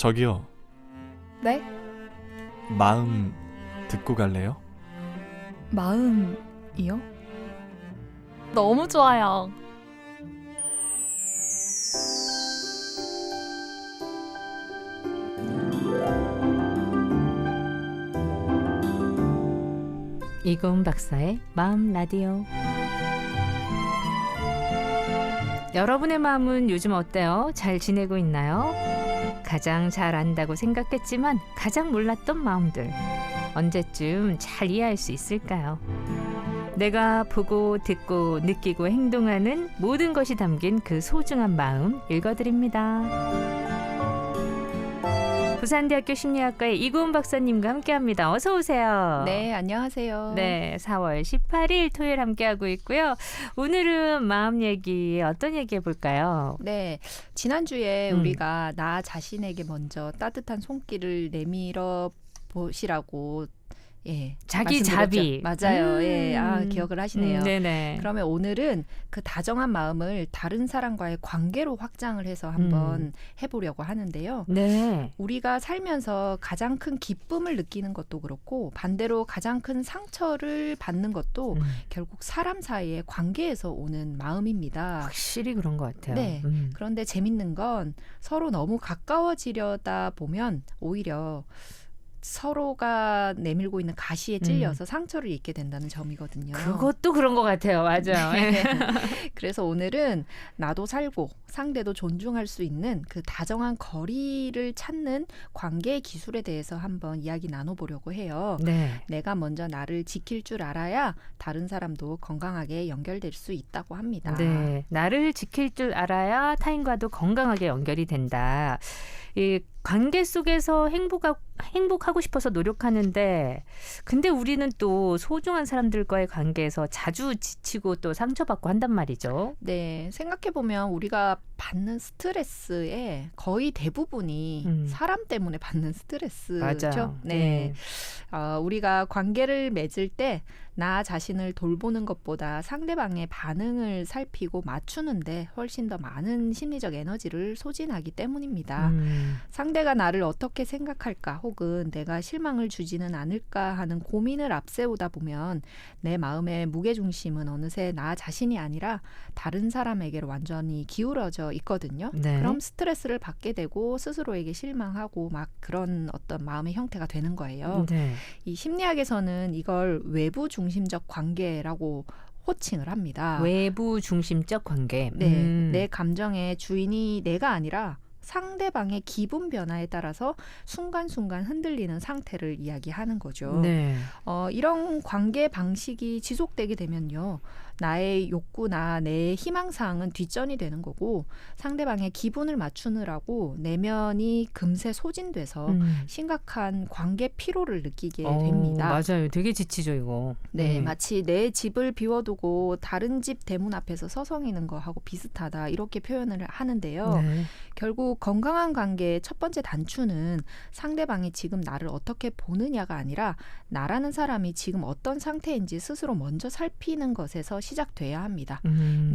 저기요, 네? 마음 듣고 갈래요? 마음이요? 너무 좋아요. 이고은 박사의 마음 라디오. 여러분의 마음은 요즘 어때요? 잘 지내고 있나요? 가장 잘 안다고 생각했지만 가장 몰랐던 마음들, 언제쯤 잘 이해할 수 있을까요? 내가 보고 듣고 느끼고 행동하는 모든 것이 담긴 그 소중한 마음 읽어드립니다. 부산대학교 심리학과의 이고은 박사님과 함께합니다. 어서 오세요. 네, 안녕하세요. 네, 4월 18일 토요일 함께하고 있고요. 오늘은 마음 얘기 어떤 얘기 해볼까요? 네, 지난주에 우리가 나 자신에게 먼저 따뜻한 손길을 내밀어 보시라고 자기 말씀드렸죠. 자비. 맞아요. 기억을 하시네요. 네네. 그러면 오늘은 그 다정한 마음을 다른 사람과의 관계로 확장을 해서 한번 해보려고 하는데요. 네. 우리가 살면서 가장 큰 기쁨을 느끼는 것도 그렇고 반대로 가장 큰 상처를 받는 것도 결국 사람 사이의 관계에서 오는 마음입니다. 확실히 그런 것 같아요. 네. 그런데 재밌는 건 서로 너무 가까워지려다 보면 오히려 서로가 내밀고 있는 가시에 찔려서 상처를 입게 된다는 점이거든요. 그것도 그런 것 같아요. 맞아요. 네. 그래서 오늘은 나도 살고 상대도 존중할 수 있는 그 다정한 거리를 찾는 관계의 기술에 대해서 한번 이야기 나눠보려고 해요. 네. 내가 먼저 나를 지킬 줄 알아야 다른 사람도 건강하게 연결될 수 있다고 합니다. 네. 나를 지킬 줄 알아야 타인과도 건강하게 연결이 된다. 이 관계 속에서 행복하고 싶어서 노력하는데 근데 우리는 또 소중한 사람들과의 관계에서 자주 지치고 또 상처받고 한단 말이죠. 네, 생각해보면 우리가 받는 스트레스의 거의 대부분이 사람 때문에 받는 스트레스죠. 맞아요. 네. 우리가 관계를 맺을 때 나 자신을 돌보는 것보다 상대방의 반응을 살피고 맞추는데 훨씬 더 많은 심리적 에너지를 소진하기 때문입니다. 상대가 나를 어떻게 생각할까 혹은 내가 실망을 주지는 않을까 하는 고민을 앞세우다 보면 내 마음의 무게중심은 어느새 나 자신이 아니라 다른 사람에게로 완전히 기울어져 있거든요. 네. 그럼 스트레스를 받게 되고 스스로에게 실망하고 막 그런 어떤 마음의 형태가 되는 거예요. 네. 이 심리학에서는 이걸 외부 중심적 관계라고 호칭을 합니다. 외부 중심적 관계. 네, 내 감정의 주인이 내가 아니라 상대방의 기분 변화에 따라서 순간순간 흔들리는 상태를 이야기하는 거죠. 네. 이런 관계 방식이 지속되게 되면요. 나의 욕구나 내 희망사항은 뒷전이 되는 거고 상대방의 기분을 맞추느라고 내면이 금세 소진돼서 심각한 관계 피로를 느끼게 됩니다. 맞아요. 되게 지치죠 이거. 네, 마치 내 집을 비워두고 다른 집 대문 앞에서 서성이는 거하고 비슷하다 이렇게 표현을 하는데요. 네. 결국 건강한 관계의 첫 번째 단추는 상대방이 지금 나를 어떻게 보느냐가 아니라 나라는 사람이 지금 어떤 상태인지 스스로 먼저 살피는 것에서 시작돼야 합니다.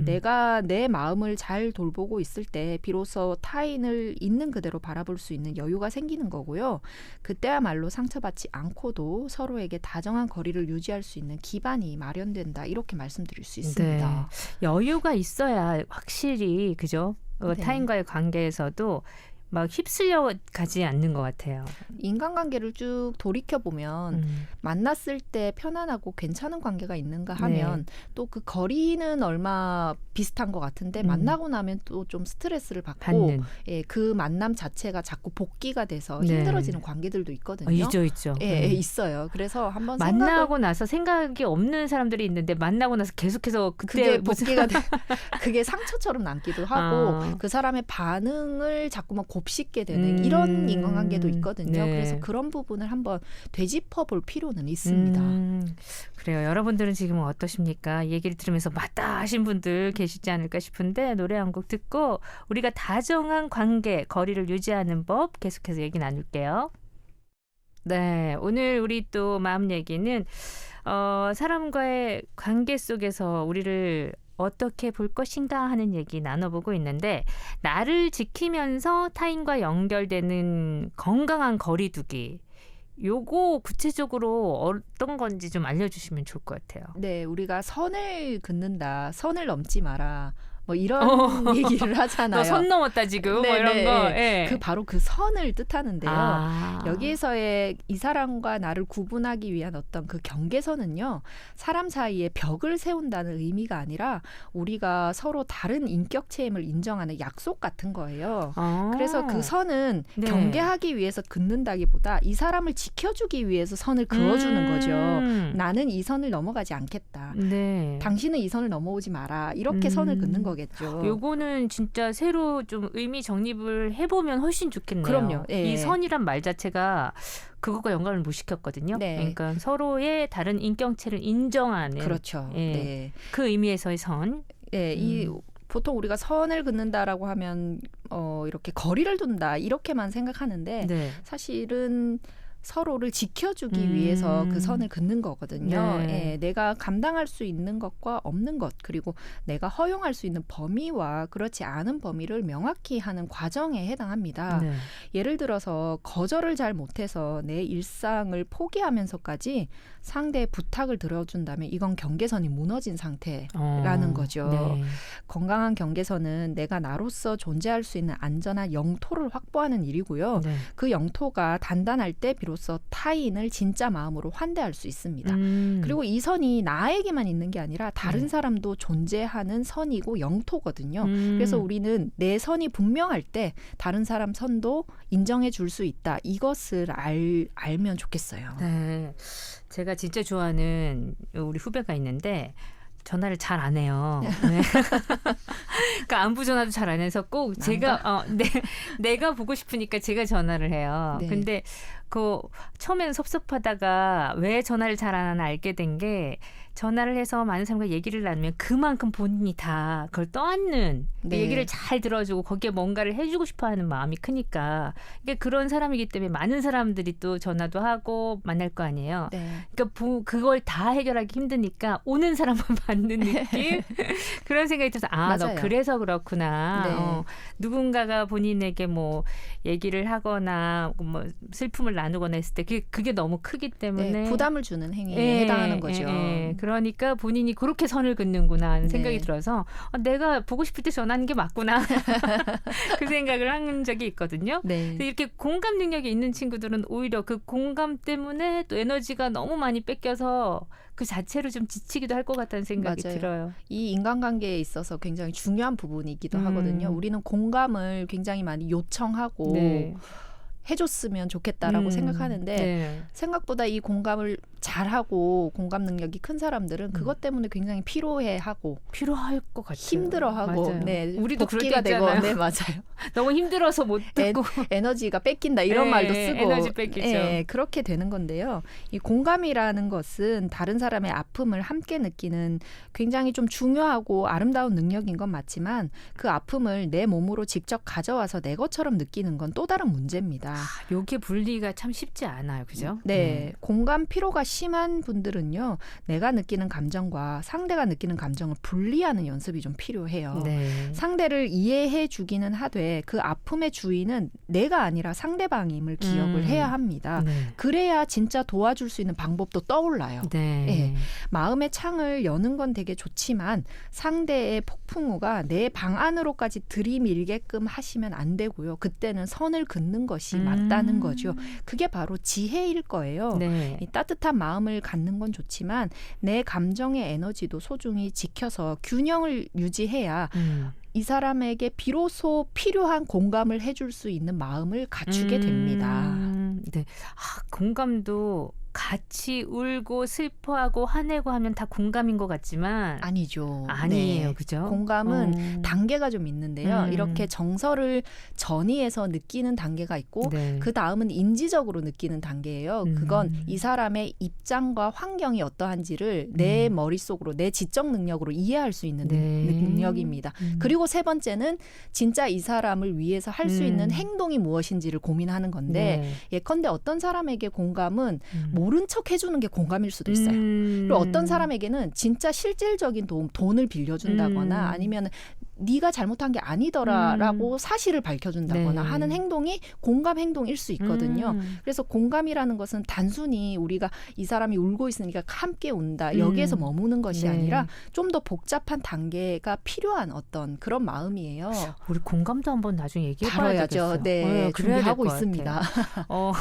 내가 내 마음을 잘 돌보고 있을 때 비로소 타인을 있는 그대로 바라볼 수 있는 여유가 생기는 거고요. 그때야말로 상처받지 않고도 서로에게 다정한 거리를 유지할 수 있는 기반이 마련된다. 이렇게 말씀드릴 수 있습니다. 네. 여유가 있어야 확실히 그죠? 네. 타인과의 관계에서도 막 휩쓸려 가지 않는 것 같아요. 인간관계를 쭉 돌이켜보면 만났을 때 편안하고 괜찮은 관계가 있는가 하면 또 그 거리는 얼마 비슷한 것 같은데 만나고 나면 또 좀 스트레스를 받고 그 만남 자체가 자꾸 복기가 돼서 힘들어지는 관계들도 있거든요. 있죠. 있어요. 그래서 한번 만나고 나서 생각이 없는 사람들이 있는데 만나고 나서 계속해서 그게 복기가 그게 상처처럼 남기도 하고 그 사람의 반응을 자꾸만 곱씹게 되는 이런 인간관계도 있거든요. 네. 그래서 그런 부분을 한번 되짚어볼 필요는 있습니다. 그래요. 여러분들은 지금 어떠십니까? 이 얘기를 들으면서 맞다 하신 분들 계시지 않을까 싶은데 노래 한 곡 듣고 우리가 다정한 관계, 거리를 유지하는 법 계속해서 얘기 나눌게요. 네, 오늘 우리 또 마음 얘기는 사람과의 관계 속에서 우리를 어떻게 볼 것인가 하는 얘기 나눠보고 있는데 나를 지키면서 타인과 연결되는 건강한 거리두기 요거 구체적으로 어떤 건지 좀 알려주시면 좋을 것 같아요. 네, 우리가 선을 긋는다, 선을 넘지 마라. 뭐 이런 얘기를 하잖아요. 너 선 넘었다 지금 뭐 네, 이런 네, 거. 네. 예. 바로 그 선을 뜻하는데요. 아. 여기에서의 이 사람과 나를 구분하기 위한 어떤 그 경계선은요. 사람 사이에 벽을 세운다는 의미가 아니라 우리가 서로 다른 인격체임을 인정하는 약속 같은 거예요. 그래서 그 선은 네. 경계하기 위해서 긋는다기보다 이 사람을 지켜주기 위해서 선을 그어주는 거죠. 나는 이 선을 넘어가지 않겠다. 네. 당신은 이 선을 넘어오지 마라. 이렇게 선을 긋는 거겠죠. 요거는 진짜 새로 좀 의미 정립을 해보면 훨씬 좋겠네요. 그럼요. 예. 이 선이란 말 자체가 그것과 연관을 못 시켰거든요. 네. 그러니까 서로의 다른 인격체를 인정하는 그렇죠. 예. 네. 그 의미에서의 선. 예, 이 보통 우리가 선을 긋는다라고 하면 이렇게 거리를 둔다 이렇게만 생각하는데 네. 사실은 서로를 지켜주기 위해서 그 선을 긋는 거거든요. 네. 예, 내가 감당할 수 있는 것과 없는 것 그리고 내가 허용할 수 있는 범위와 그렇지 않은 범위를 명확히 하는 과정에 해당합니다. 네. 예를 들어서 거절을 잘 못해서 내 일상을 포기하면서까지 상대의 부탁을 들어준다면 이건 경계선이 무너진 상태라는 거죠. 네. 건강한 경계선은 내가 나로서 존재할 수 있는 안전한 영토를 확보하는 일이고요. 네. 그 영토가 단단할 때 비로소 타인을 진짜 마음으로 환대할 수 있습니다. 그리고 이 선이 나에게만 있는 게 아니라 다른 네. 사람도 존재하는 선이고 영토거든요. 그래서 우리는 내 선이 분명할 때 다른 사람 선도 인정해 줄 수 있다. 이것을 알면 좋겠어요. 네. 제가 진짜 좋아하는 우리 후배가 있는데 전화를 잘 안 해요. 네. 그러니까 안부 전화도 잘 안 해서 꼭 제가 내가 보고 싶으니까 제가 전화를 해요. 네. 근데 그 처음에는 섭섭하다가 왜 전화를 잘 안 하나 알게 된 게 전화를 해서 많은 사람과 얘기를 나누면 그만큼 본인이 다 그걸 떠안는 네. 얘기를 잘 들어주고 거기에 뭔가를 해주고 싶어하는 마음이 크니까 이게 그런 사람이기 때문에 많은 사람들이 또 전화도 하고 만날 거 아니에요. 네. 그러니까 그걸 다 해결하기 힘드니까 오는 사람만 받는 느낌 그런 생각이 들어서 너 맞아요. 그래서 그렇구나. 네. 누군가가 본인에게 뭐 얘기를 하거나 뭐 슬픔을 나누거나 했을 때 그게 너무 크기 때문에 네, 부담을 주는 행위에 해당하는 거죠. 그러니까 본인이 그렇게 선을 긋는구나 하는 생각이 네. 들어서 내가 보고 싶을 때 전화하는 게 맞구나 그 생각을 한 적이 있거든요. 네. 근데 이렇게 공감 능력이 있는 친구들은 오히려 그 공감 때문에 또 에너지가 너무 많이 뺏겨서 그 자체로 좀 지치기도 할 것 같다는 생각이 맞아요. 들어요. 이 인간관계에 있어서 굉장히 중요한 부분이기도 하거든요. 우리는 공감을 굉장히 많이 요청하고 네. 해줬으면 좋겠다라고 생각하는데 네. 생각보다 이 공감을 잘하고 공감 능력이 큰 사람들은 그것 때문에 굉장히 피로해하고 필요할 것 같아요. 힘들어하고 맞아요. 네, 우리도 그럴 때 복귀가 되고 있잖아요. 네 맞아요. 너무 힘들어서 못 듣고 에너지가 뺏긴다 이런 네, 말도 쓰고 에너지 뺏기죠. 네, 그렇게 되는 건데요. 이 공감이라는 것은 다른 사람의 아픔을 함께 느끼는 굉장히 좀 중요하고 아름다운 능력인 건 맞지만 그 아픔을 내 몸으로 직접 가져와서 내 것처럼 느끼는 건 또 다른 문제입니다. 요게 분리가 참 쉽지 않아요. 그죠? 네, 공감 피로가 심한 분들은요, 내가 느끼는 감정과 상대가 느끼는 감정을 분리하는 연습이 좀 필요해요. 네. 상대를 이해해 주기는 하되 그 아픔의 주인은 내가 아니라 상대방임을 기억을 해야 합니다. 네. 그래야 진짜 도와줄 수 있는 방법도 떠올라요. 네. 네. 마음의 창을 여는 건 되게 좋지만 상대의 폭풍우가 내 방 안으로까지 들이밀게끔 하시면 안 되고요. 그때는 선을 긋는 것이 맞다는 거죠. 그게 바로 지혜일 거예요. 네. 이 따뜻한 마음을 갖는 건 좋지만 내 감정의 에너지도 소중히 지켜서 균형을 유지해야 이 사람에게 비로소 필요한 공감을 해줄 수 있는 마음을 갖추게 됩니다. 네. 공감도 같이 울고 슬퍼하고 화내고 하면 다 공감인 것 같지만 아니죠. 아니에요. 네. 그죠? 공감은 단계가 좀 있는데요. 이렇게 정서를 전이해서 느끼는 단계가 있고 네. 그 다음은 인지적으로 느끼는 단계예요. 그건 이 사람의 입장과 환경이 어떠한지를 내 머릿속으로 내 지적 능력으로 이해할 수 있는 네. 능력입니다. 그리고 세 번째는 진짜 이 사람을 위해서 할 수 있는 행동이 무엇인지를 고민하는 건데 네. 예컨대 어떤 사람에게 공감은 모른 척 해주는 게 공감일 수도 있어요. 그리고 어떤 사람에게는 진짜 실질적인 도움, 돈을 빌려준다거나 아니면 네가 잘못한 게 아니더라라고 사실을 밝혀준다거나 네. 하는 행동이 공감 행동일 수 있거든요. 그래서 공감이라는 것은 단순히 우리가 이 사람이 울고 있으니까 함께 운다 여기에서 머무는 것이 네. 아니라 좀 더 복잡한 단계가 필요한 어떤 그런 마음이에요. 우리 공감도 한번 나중에 얘기해봐야 다뤄야죠. 되겠어요. 네, 그래야 준비하고 될것 있습니다. 같아요.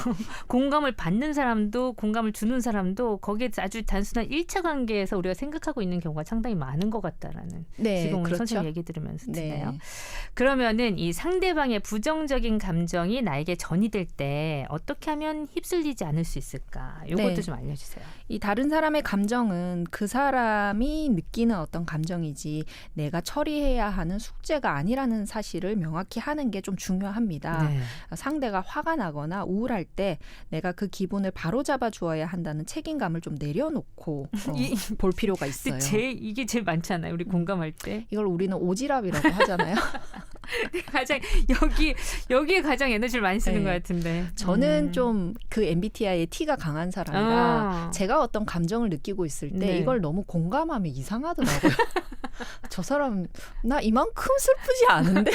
공감을 받는 사람도 공감을 주는 사람도 거기에 아주 단순한 1차 관계에서 우리가 생각하고 있는 경우가 상당히 많은 것 같다라는 네, 지금 오늘 그렇죠. 선생님 얘기 들으면서 드네요. 네. 그러면은 이 상대방의 부정적인 감정이 나에게 전이될 때 어떻게 하면 휩쓸리지 않을 수 있을까? 이것도 네. 좀 알려주세요. 이 다른 사람의 감정은 그 사람이 느끼는 어떤 감정이지 내가 처리해야 하는 숙제가 아니라는 사실을 명확히 하는 게 좀 중요합니다. 네. 상대가 화가 나거나 우울할 때 내가 그 기분을 바로잡아 주어야 한다는 책임감을 좀 내려놓고 볼 필요가 있어요. 이게 제일 많잖아요. 우리 공감할 때. 이걸 우리는 오지랖이라고 하잖아요. 가장 여기에 가장 에너지를 많이 쓰는 네. 것 같은데. 저는 좀 그 MBTI의 T가 강한 사람이라 제가 어떤 감정을 느끼고 있을 때 네. 이걸 너무 공감하면 이상하더라고요. 저 사람 나 이만큼 슬프지 않은데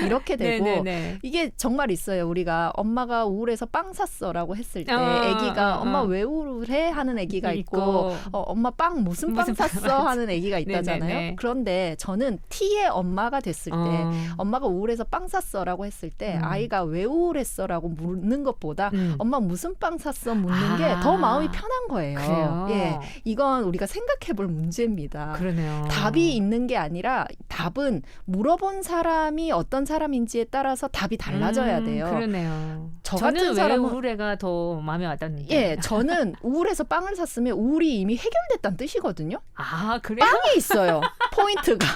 이렇게 되고 네네네. 이게 정말 있어요. 우리가 엄마가 우울해서 빵 샀어라고 했을 때 어, 아기가 어, 엄마 어. 왜 우울해 하는 아기가 있고. 있고 엄마 빵 무슨 빵 무슨 빵, 샀어 맞아. 하는 아기가 있다잖아요. 네네네. 그런데 저는 T의 엄마가 됐을 때 엄마가 우울해서 빵 샀어라고 했을 때 아이가 왜 우울했어라고 묻는 것보다 엄마 무슨 빵 샀어 묻는 게 더 마음이 편한 거예요. 그래요? 예, 이건 우리가 생각해볼 문제입니다. 그러네요. 답이 있는 게 아니라 답은 물어본 사람이 어떤 사람인지에 따라서 답이 달라져야 돼요. 그러네요. 저 저는 같은 왜 사람은- 우울해가 더 마음에 와닿는데. 예, 저는 우울해서 빵을 샀으면 우울이 이미 해결됐다는 뜻이거든요. 아, 그래요? 빵이 있어요. 포인트가.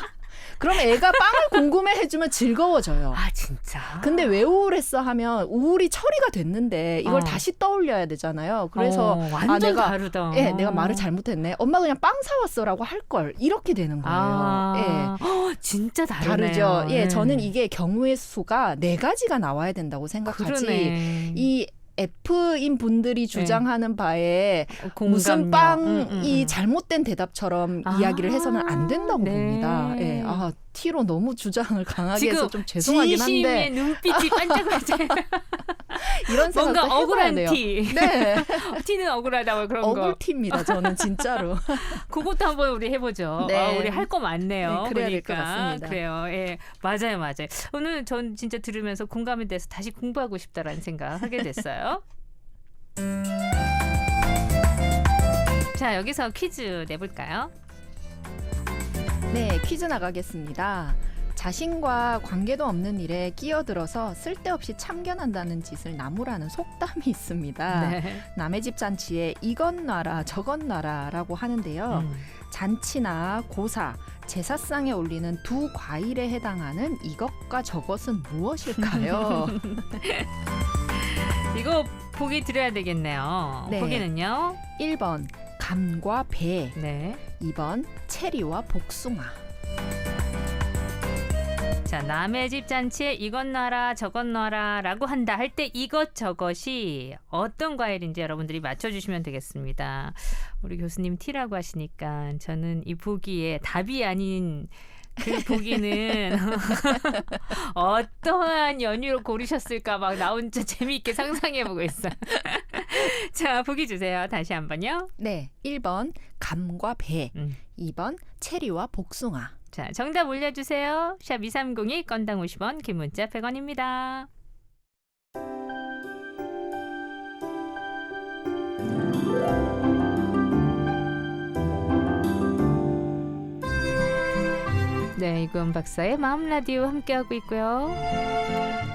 그럼 애가 빵을 궁금해해주면 즐거워져요. 아, 진짜? 근데 왜 우울했어 하면 우울이 처리가 됐는데 이걸 어. 다시 떠올려야 되잖아요. 그래서 완전 내가 다르다. 내가 말을 잘못했네. 엄마 그냥 빵 사왔어라고 할 걸. 이렇게 되는 거예요. 진짜 다르네요. 다르죠. 예, 네. 저는 이게 경우의 수가 4가지가 나와야 된다고 생각하지. 그러네. 이 F인 분들이 주장하는 바에 무슨 공감요. 빵이 잘못된 대답처럼 이야기를 해서는 안 된다고 네. 봅니다. 예, T로 너무 주장을 강하게 지금 해서 좀 죄송하긴 진심의 한데 눈빛이 반짝반짝. 이런 생각도 뭔가 해봐야 억울한 돼요. 티. 네, 티는 억울하다고 그런 거. 억울티입니다. 저는 진짜로. 그것도 한번 우리 해보죠. 네. 우리 할 거 많네요. 네, 그래야 될 것 보니까. 같습니다. 그래요. 예, 맞아요. 오늘 전 진짜 들으면서 공감에 대해서 다시 공부하고 싶다라는 생각 하게 됐어요. 자, 여기서 퀴즈 내볼까요? 네, 퀴즈 나가겠습니다. 자신과 관계도 없는 일에 끼어들어서 쓸데없이 참견한다는 짓을 나무라는 속담이 있습니다. 네. 남의 집 잔치에 이것 놔라 저것 놔라라고 하는데요. 잔치나 고사, 제사상에 올리는 두 과일에 해당하는 이것과 저것은 무엇일까요? 이거 보기 드려야 되겠네요. 네. 보기는요? 1번 감과 배, 네. 2번 체리와 복숭아. 자, 남의 집 잔치에 이것 놔라 저것 놔라 라고 한다 할 때 이것 저것이 어떤 과일인지 여러분들이 맞춰주시면 되겠습니다. 우리 교수님 T라고 하시니까 저는 이 보기에 답이 아닌 그 보기는 어떠한 연유로 고르셨을까 막 나 혼자 재미있게 상상해보고 있어요. 자, 보기 주세요. 다시 한번요. 네, 1번 감과 배, 음. 2번 체리와 복숭아. 자, 정답 올려주세요. 샵 2302 건당 50원, 긴 문자 100원입니다. 네, 이건 박사의 마음 라디오 함께하고 있고요.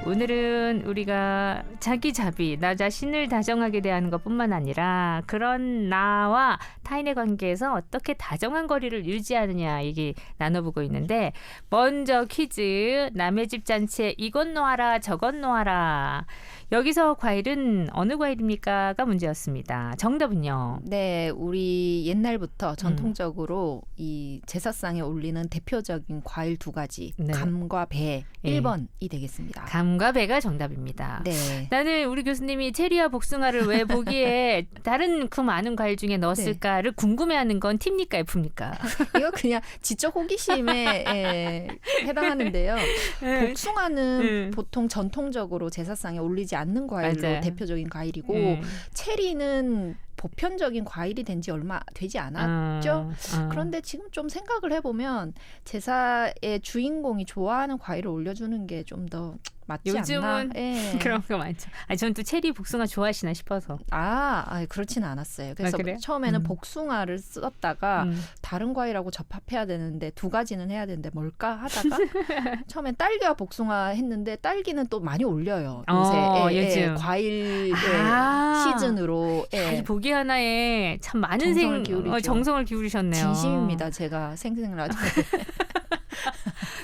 오늘은 우리가 자기 자비, 나 자신을 다정하게 대하는 것뿐만 아니라 그런 나와 타인의 관계에서 어떻게 다정한 거리를 유지하느냐 얘기 나눠보고 있는데, 먼저 퀴즈, 남의 집 잔치에 이것 놓아라 저것 놓아라. 여기서 과일은 어느 과일입니까?가 문제였습니다. 정답은요? 네, 우리 옛날부터 전통적으로 이 제사상에 올리는 대표적인 과일 2가지, 네. 감과 배, 예. 1번이 되겠습니다. 감과 공과 배가 정답입니다. 네. 나는 우리 교수님이 체리와 복숭아를 왜 보기에 다른 그 많은 과일 중에 넣었을까를 궁금해하는 건 T입니까 F입니까? 이거 그냥 지적 호기심에 해당하는데요. 복숭아는 보통 전통적으로 제사상에 올리지 않는 과일로 맞아요. 대표적인 과일이고 체리는 보편적인 과일이 된 지 얼마 되지 않았죠. 그런데 지금 좀 생각을 해보면 제사의 주인공이 좋아하는 과일을 올려주는 게 좀 더 맞지 요즘은 않나. 예. 그런 거 많죠. 저는 또 체리 복숭아 좋아하시나 싶어서. 그렇지는 않았어요. 그래서 그래요? 처음에는 복숭아를 썼다가 다른 과일하고 접합해야 되는데 두 가지는 해야 되는데 뭘까 하다가 처음엔 딸기와 복숭아 했는데 딸기는 또 많이 올려요. 요새 요즘. 과일 시즌으로. 이 보기 하나에 참 많은 정성을 기울이셨네요. 진심입니다. 제가 생생라디오.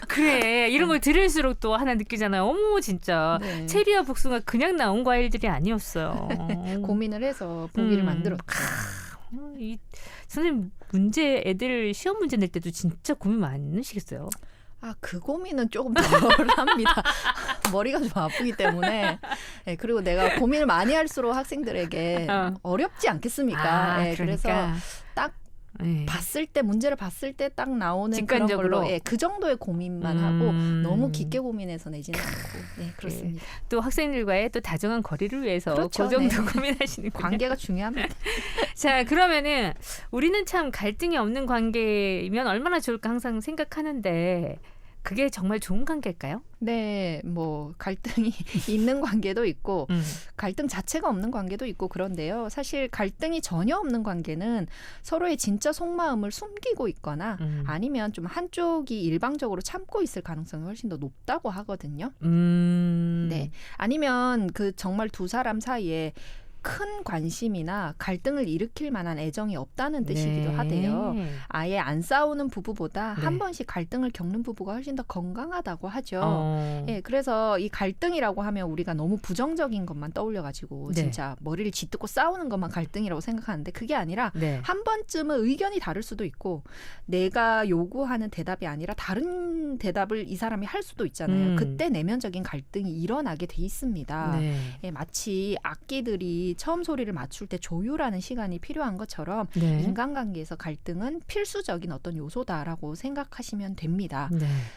그래. 이런 걸 들을수록 또 하나 느끼잖아요. 어머 진짜 네. 체리와 복숭아 그냥 나온 과일들이 아니었어요. 고민을 해서 보기를 만들었죠. 이 선생님 문제 애들 시험 문제 낼 때도 진짜 고민 많으시겠어요? 그 고민은 조금 덜합니다. 머리가 좀 아프기 때문에. 네, 그리고 내가 고민을 많이 할수록 학생들에게 어렵지 않겠습니까? 그러니까. 그래서 딱 문제를 봤을 때 딱 나오는 직관적으로. 그런 걸로 그 정도의 고민만 하고 너무 깊게 고민해서 내지는 않고 그렇습니다. 또 학생들과의 또 다정한 거리를 위해서 그렇죠. 그 정도 고민하시는 관계가 중요합니다. 자, 그러면은 우리는 참 갈등이 없는 관계이면 얼마나 좋을까 항상 생각하는데 그게 정말 좋은 관계일까요? 네, 뭐 갈등이 있는 관계도 있고 갈등 자체가 없는 관계도 있고 그런데요. 사실 갈등이 전혀 없는 관계는 서로의 진짜 속마음을 숨기고 있거나 아니면 좀 한쪽이 일방적으로 참고 있을 가능성이 훨씬 더 높다고 하거든요. 네, 아니면 그 정말 두 사람 사이에 큰 관심이나 갈등을 일으킬 만한 애정이 없다는 뜻이기도 하대요. 아예 안 싸우는 부부보다 한 번씩 갈등을 겪는 부부가 훨씬 더 건강하다고 하죠. 그래서 이 갈등이라고 하면 우리가 너무 부정적인 것만 떠올려가지고 진짜 머리를 쥐뜯고 싸우는 것만 갈등이라고 생각하는데 그게 아니라 한 번쯤은 의견이 다를 수도 있고 내가 요구하는 대답이 아니라 다른 대답을 이 사람이 할 수도 있잖아요. 그때 내면적인 갈등이 일어나게 돼 있습니다. 마치 악기들이 처음 소리를 맞출 때 조율하는 시간이 필요한 것처럼 인간관계에서 갈등은 필수적인 어떤 요소다라고 생각하시면 됩니다.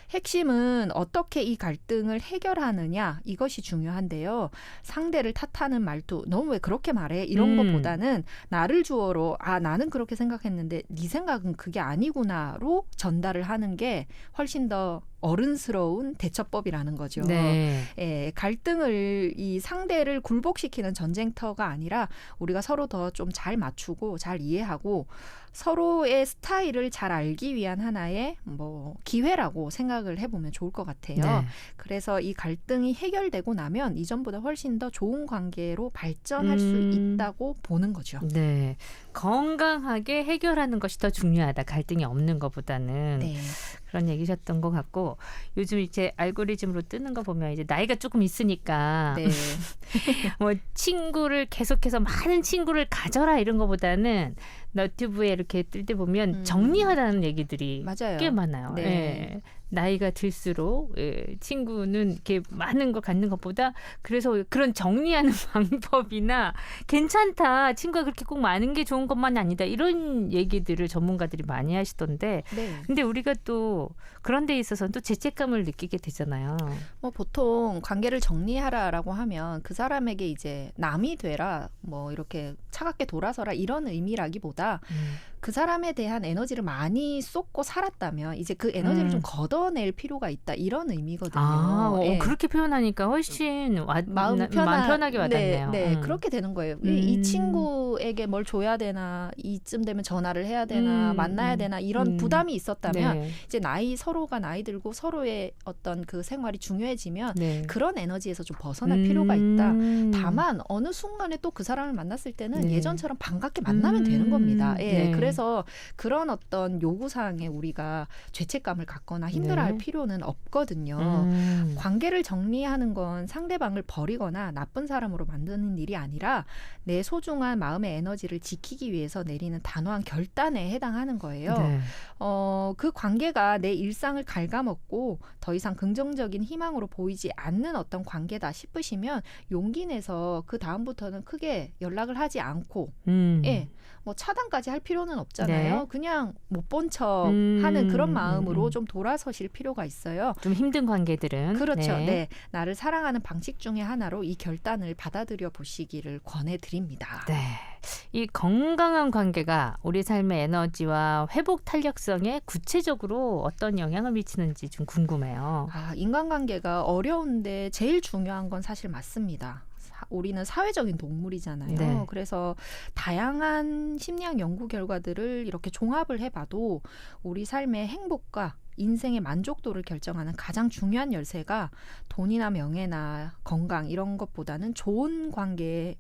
핵심은 어떻게 이 갈등을 해결하느냐 이것이 중요한데요. 상대를 탓하는 말투 너무 왜 그렇게 말해 이런 것보다는 나를 주어로 나는 그렇게 생각했는데 네 생각은 그게 아니구나로 전달을 하는 게 훨씬 더 어른스러운 대처법이라는 거죠. 갈등을 이 상대를 굴복시키는 전쟁터가 아니라 우리가 서로 더 좀 잘 맞추고 잘 이해하고 서로의 스타일을 잘 알기 위한 하나의 뭐 기회라고 생각을 해보면 좋을 것 같아요. 그래서 이 갈등이 해결되고 나면 이전보다 훨씬 더 좋은 관계로 발전할 수 있다고 보는 거죠. 건강하게 해결하는 것이 더 중요하다. 갈등이 없는 것보다는. 그런 얘기셨던 것 같고 요즘 이제 알고리즘으로 뜨는 거 보면 이제 나이가 조금 있으니까 뭐 친구를 계속해서 많은 친구를 가져라 이런 거보다는 너튜브에 이렇게 뜰 때 보면 정리하라는 얘기들이 꽤 많아요. 나이가 들수록 친구는 이렇게 많은 걸 갖는 것보다 그래서 그런 정리하는 방법이나 괜찮다. 친구가 그렇게 꼭 많은 게 좋은 것만 아니다. 이런 얘기들을 전문가들이 많이 하시던데 근데 우리가 또 그런 데 있어서는 또 죄책감을 느끼게 되잖아요. 뭐 보통 관계를 정리하라라고 하면 그 사람에게 이제 남이 되라 뭐 이렇게 차갑게 돌아서라 이런 의미라기보다 그 사람에 대한 에너지를 많이 쏟고 살았다면 이제 그 에너지를 좀 걷어낼 필요가 있다 이런 의미거든요. 그렇게 표현하니까 훨씬 마음 편하게 와닿네요. 그렇게 되는 거예요. 이 친구에게 뭘 줘야 되나 이쯤 되면 전화를 해야 되나 만나야 되나 이런 부담이 있었다면 이제 서로가 나이 들고 서로의 어떤 그 생활이 중요해지면 그런 에너지에서 좀 벗어날 필요가 있다. 다만 어느 순간에 또 그 사람을 만났을 때는 예전처럼 반갑게 만나면 되는 겁니다. 그래서 그래서 그런 어떤 요구사항에 우리가 죄책감을 갖거나 힘들어할 네. 필요는 없거든요. 관계를 정리하는 건 상대방을 버리거나 나쁜 사람으로 만드는 일이 아니라 내 소중한 마음의 에너지를 지키기 위해서 내리는 단호한 결단에 해당하는 거예요. 네. 그 관계가 내 일상을 갉아먹고 더 이상 긍정적인 희망으로 보이지 않는 어떤 관계다 싶으시면 용기 내서 그 다음부터는 크게 연락을 하지 않고 예, 뭐 차단까지 할 필요는 없잖아요. 네. 그냥 못 본 척 하는 그런 마음으로 음. 좀 돌아서실 필요가 있어요. 좀 힘든 관계들은 그렇죠. 네. 나를 사랑하는 방식 중에 하나로 이 결단을 받아들여 보시기를 권해드립니다. 네. 이 건강한 관계가 우리 삶의 에너지와 회복 탄력성에 구체적으로 어떤 영향을 미치는지 좀 궁금해요. 인간관계가 어려운데 제일 중요한 건 사실 맞습니다. 우리는 사회적인 동물이잖아요. 네. 그래서 다양한 심리학 연구 결과들을 이렇게 종합을 해봐도 우리 삶의 행복과 인생의 만족도를 결정하는 가장 중요한 열쇠가 돈이나 명예나 건강 이런 것보다는 좋은 관계에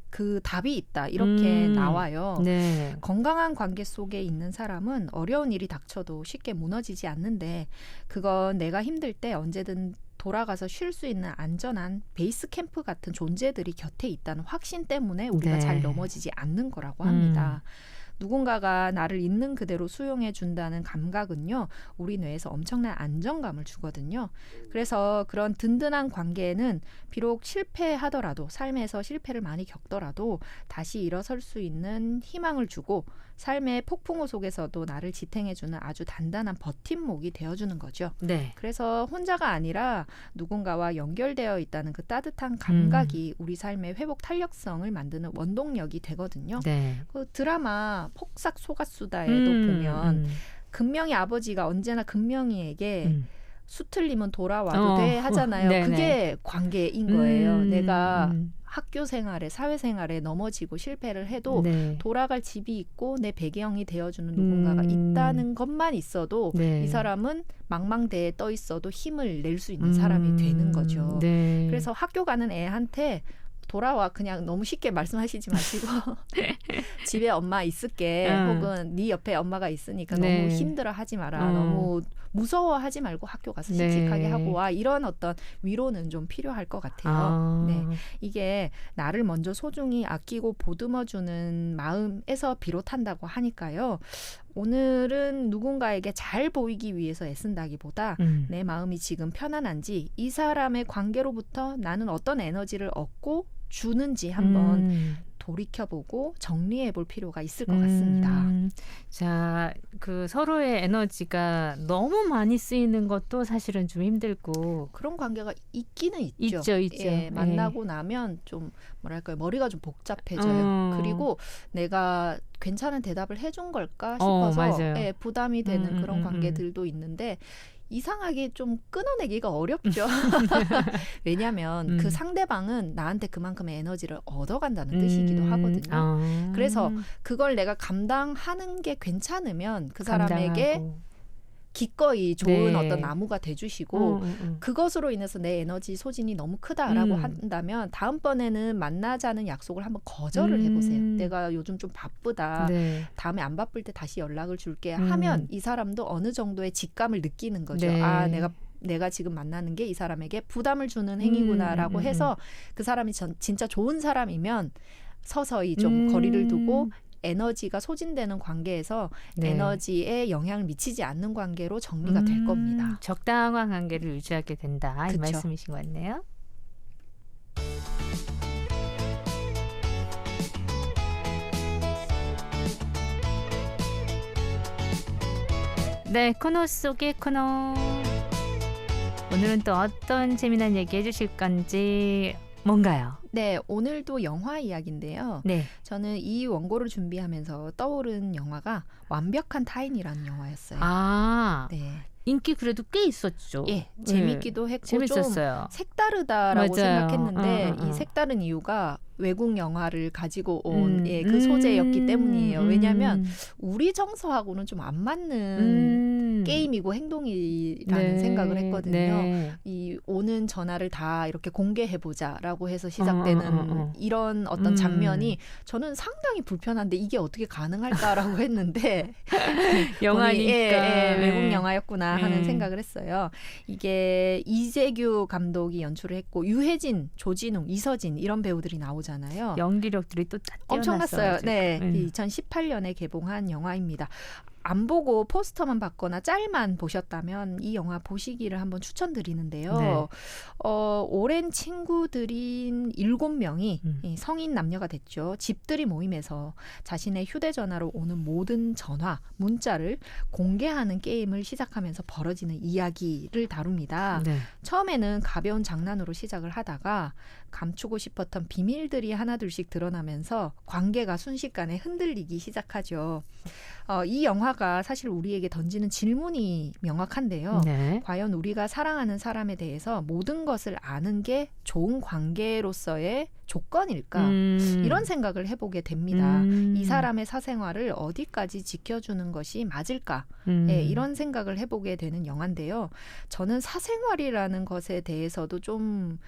그 답이 있다. 이렇게 나와요. 네. 건강한 관계 속에 있는 사람은 어려운 일이 닥쳐도 쉽게 무너지지 않는데 그건 내가 힘들 때 언제든 돌아가서 쉴 수 있는 안전한 베이스 캠프 같은 존재들이 곁에 있다는 확신 때문에 우리가 네. 잘 넘어지지 않는 거라고 합니다. 누군가가 나를 있는 그대로 수용해 준다는 감각은요, 우리 뇌에서 엄청난 안정감을 주거든요. 그래서 그런 든든한 관계에는 비록 실패하더라도, 삶에서 실패를 많이 겪더라도 다시 일어설 수 있는 희망을 주고 삶의 폭풍우 속에서도 나를 지탱해주는 아주 단단한 버팀목이 되어주는 거죠. 네. 그래서 혼자가 아니라 누군가와 연결되어 있다는 그 따뜻한 감각이 우리 삶의 회복 탄력성을 만드는 원동력이 되거든요. 네. 그 드라마 폭삭 속았수다에도 보면 금명이 아버지가 언제나 금명이에게 수틀리면 돌아와도 돼 하잖아요. 네네. 그게 관계인 거예요. 내가 학교 생활에 사회생활에 넘어지고 실패를 해도 네. 돌아갈 집이 있고 내 배경이 되어주는 누군가가 있다는 것만 있어도 네. 이 사람은 망망대해에 떠 있어도 힘을 낼 수 있는 사람이 되는 거죠. 네. 그래서 학교 가는 애한테 돌아와 그냥 너무 쉽게 말씀하시지 마시고 집에 엄마 있을게 혹은 네 옆에 엄마가 있으니까 네. 너무 힘들어하지 마라. 너무 무서워하지 말고 학교 가서 씩씩하게 네. 하고 와. 이런 어떤 위로는 좀 필요할 것 같아요. 네. 이게 나를 먼저 소중히 아끼고 보듬어주는 마음에서 비롯한다고 하니까요. 오늘은 누군가에게 잘 보이기 위해서 애쓴다기보다 내 마음이 지금 편안한지 이 사람의 관계로부터 나는 어떤 에너지를 얻고 주는지 한번 돌이켜보고 정리해볼 필요가 있을 것 같습니다. 자, 그 서로의 에너지가 너무 많이 쓰이는 것도 사실은 좀 힘들고 그런 관계가 있기는 있죠. 있죠. 예, 만나고 나면 좀 뭐랄까요, 머리가 좀 복잡해져요. 그리고 내가 괜찮은 대답을 해준 걸까 싶어서 예, 부담이 되는 그런 관계들도 있는데 이상하게 좀 끊어내기가 어렵죠. 왜냐하면 그 상대방은 나한테 그만큼의 에너지를 얻어간다는 뜻이기도 하거든요. 그래서 그걸 내가 감당하는 게 괜찮으면 그 사람에게 감당하고. 기꺼이 좋은 네. 어떤 나무가 돼주시고 그것으로 인해서 내 에너지 소진이 너무 크다라고 한다면 다음번에는 만나자는 약속을 한번 거절을 해보세요. 내가 요즘 좀 바쁘다. 네. 다음에 안 바쁠 때 다시 연락을 줄게 하면 이 사람도 어느 정도의 직감을 느끼는 거죠. 네. 내가 지금 만나는 게 이 사람에게 부담을 주는 행위구나라고 해서 그 사람이 진짜 좋은 사람이면 서서히 좀 거리를 두고 에너지가 소진되는 관계에서 네. 에너지에 영향을 미치지 않는 관계로 정리가 될 겁니다. 적당한 관계를 유지하게 된다. 이 그쵸. 말씀이신 것 같네요. 네, 코너 속의 코너. 오늘은 또 어떤 재미난 얘기 해주실 건지 뭔가요? 네, 오늘도 영화 이야기인데요. 네. 저는 이 원고를 준비하면서 떠오른 영화가 완벽한 타인이라는 영화였어요. 네. 네. 인기 그래도 꽤 있었죠. 예, 재밌기도 했고 재밌었어요. 좀 색다르다라고 맞아요. 생각했는데 이 색다른 이유가 외국 영화를 가지고 온 그 소재였기 때문이에요. 왜냐하면 우리 정서하고는 좀 안 맞는 게임이고 행동이라는 생각을 했거든요. 네. 이 오는 전화를 다 이렇게 공개해보자라고 해서 시작한 시작되는 이런 어떤 장면이 저는 상당히 불편한데 이게 어떻게 가능할까라고 했는데 영화니까. 외국 영화였구나 하는 예. 생각을 했어요. 이게 이재규 감독이 연출을 했고 유해진, 조진웅, 이서진 이런 배우들이 나오잖아요. 연기력들이 또 엄청났어요. 뛰어났어요. 네, 2018년에 개봉한 영화입니다. 안 보고 포스터만 봤거나 짤만 보셨다면 이 영화 보시기를 한번 추천드리는데요. 네. 오랜 친구들인 7명이 이 성인 남녀가 됐죠. 집들이 모임에서 자신의 휴대전화로 오는 모든 전화, 문자를 공개하는 게임을 시작하면서 벌어지는 이야기를 다룹니다. 네. 처음에는 가벼운 장난으로 시작을 하다가 감추고 싶었던 비밀들이 하나둘씩 드러나면서 관계가 순식간에 흔들리기 시작하죠. 이 영화가 사실 우리에게 던지는 질문이 명확한데요. 네. 과연 우리가 사랑하는 사람에 대해서 모든 것을 아는 게 좋은 관계로서의 조건일까? 이런 생각을 해보게 됩니다. 이 사람의 사생활을 어디까지 지켜주는 것이 맞을까? 네, 이런 생각을 해보게 되는 영화인데요. 저는 사생활이라는 것에 대해서도 좀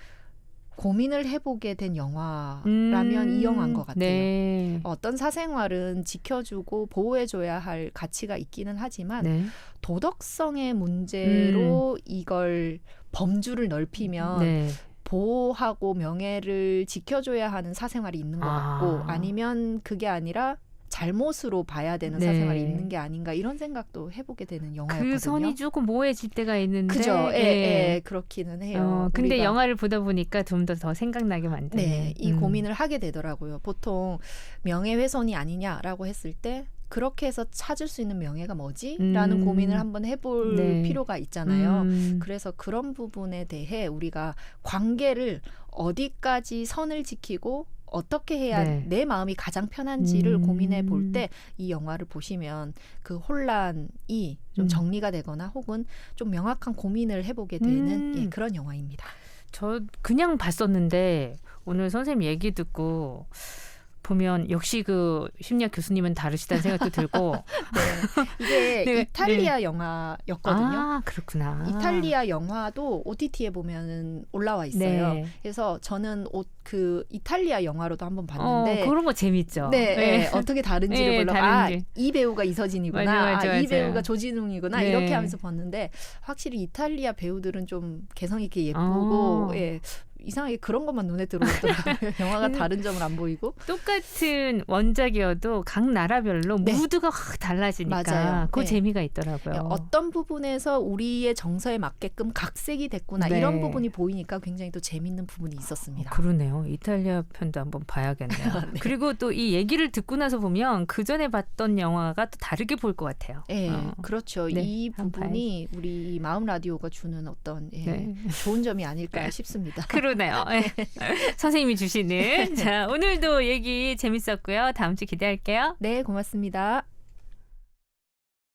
고민을 해보게 된 영화라면 이 영화인 것 같아요. 네. 어떤 사생활은 지켜주고 보호해줘야 할 가치가 있기는 하지만 네. 도덕성의 문제로 이걸 범주를 넓히면 네. 보호하고 명예를 지켜줘야 하는 사생활이 있는 것 같고 아니면 그게 아니라 잘못으로 봐야 되는 네. 사생활이 있는 게 아닌가 이런 생각도 해보게 되는 영화였거든요. 그 선이 조금 모호해질 때가 있는데. 그죠. 예, 그렇기는 해요. 근데 우리가. 영화를 보다 보니까 좀 더 생각나게 만드네. 네, 이 고민을 하게 되더라고요. 보통 명예훼손이 아니냐라고 했을 때 그렇게 해서 찾을 수 있는 명예가 뭐지? 라는 고민을 한번 해볼 네. 필요가 있잖아요. 그래서 그런 부분에 대해 우리가 관계를 어디까지 선을 지키고 어떻게 해야 네. 내 마음이 가장 편한지를 고민해 볼 때 이 영화를 보시면 그 혼란이 좀 정리가 되거나 혹은 좀 명확한 고민을 해보게 되는 예, 그런 영화입니다. 저 그냥 봤었는데 오늘 선생님 얘기 듣고 보면 역시 그 심리학 교수님은 다르시다는 생각도 들고 이게 네, 이탈리아 영화였거든요. 아, 그렇구나. 이탈리아 영화도 OTT에 보면은 올라와 있어요. 네. 그래서 저는 그 이탈리아 영화로도 한번 봤는데 그런 거 재밌죠. 네, 네. 어떻게 다른지를 네, 보려고 다른지. 이 배우가 이서진이구나, 맞아. 이 배우가 조진웅이구나 네. 이렇게 하면서 봤는데 확실히 이탈리아 배우들은 좀 개성 있게 예쁘고 예, 이상하게 그런 것만 눈에 들어오더라고요. 영화가 다른 점을 안 보이고. 똑같은 원작이어도 각 나라별로 네. 무드가 확 달라지니까 맞아요. 그 네. 재미가 있더라고요. 어떤 부분에서 우리의 정서에 맞게끔 각색이 됐구나 네. 이런 부분이 보이니까 굉장히 또 재밌는 부분이 있었습니다. 그러네요. 이탈리아 편도 한번 봐야겠네요. 네. 그리고 또 이 얘기를 듣고 나서 보면 그 전에 봤던 영화가 또 다르게 볼 것 같아요. 네, 그렇죠. 네, 이 한번 부분이 우리 마음 라디오가 주는 어떤 네. 좋은 점이 아닐까 싶습니다. 그러네요. 선생님이 주시는. 자, 오늘도 얘기 재밌었고요. 다음 주 기대할게요. 네, 고맙습니다.